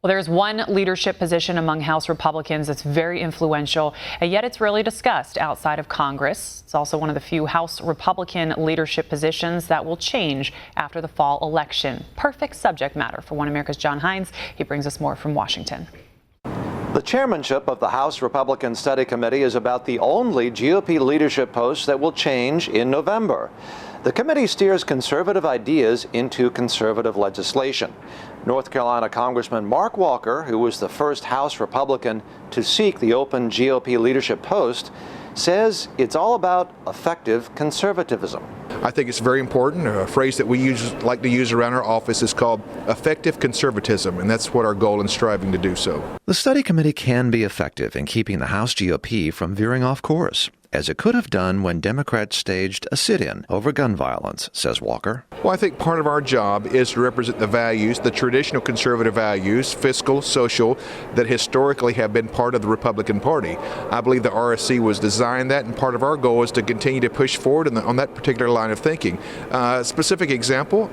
Well, there's one leadership position among House Republicans that's very influential, and yet it's rarely discussed outside of Congress. It's also one of the few House Republican leadership positions that will change after the fall election. Perfect subject matter for One America's John Hines. He brings us more from Washington. The chairmanship of the House Republican Study Committee is about the only GOP leadership post that will change in November. The committee steers conservative ideas into conservative legislation. North Carolina Congressman Mark Walker, who was the first House Republican to seek the open GOP leadership post, says it's all about effective conservatism. I think it's very important. A phrase that we like to use around our office is called effective conservatism, and that's what our goal in striving to do so. The study committee can be effective in keeping the House GOP from veering off course, as it could have done when Democrats staged a sit-in over gun violence, says Walker. Well, I think part of our job is to represent the values, the traditional conservative values, fiscal, social, that historically have been part of the Republican Party. I believe the RSC was designed that, and part of our goal is to continue to push forward on that particular line of thinking. A specific example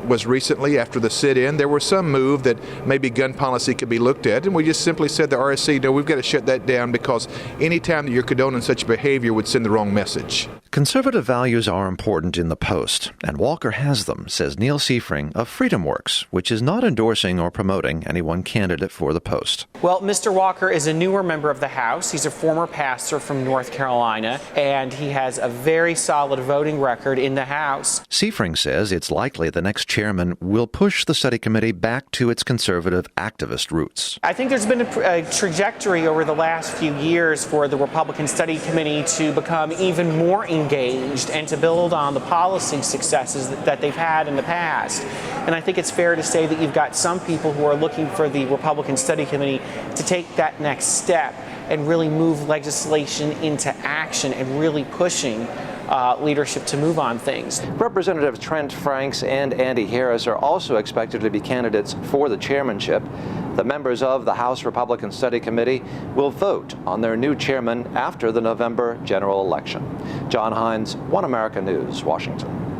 was recently after the sit-in, there was some move that maybe gun policy could be looked at, and we just simply said to the RSC, no, we've got to shut that down because any time that you're condoning such behavior would send the wrong message. Conservative values are important in the post, and Walker has them, says Neil Seifring of FreedomWorks, which is not endorsing or promoting any one candidate for the post. Well, Mr. Walker is a newer member of the House. He's a former pastor from North Carolina, and he has a very solid voting record in the House. Seifring says it's likely the next chairman will push the study committee back to its conservative activist roots. I think there's been a trajectory over the last few years for the Republican Study Committee to become even more engaged and to build on the policy successes that they've had in the past. And I think it's fair to say that you've got some people who are looking for the Republican Study Committee to take that next step and really move legislation into action and really pushing leadership to move on things. Representatives Trent Franks and Andy Harris are also expected to be candidates for the chairmanship. The members of the House Republican Study Committee will vote on their new chairman after the November general election. John Hines, One America News, Washington.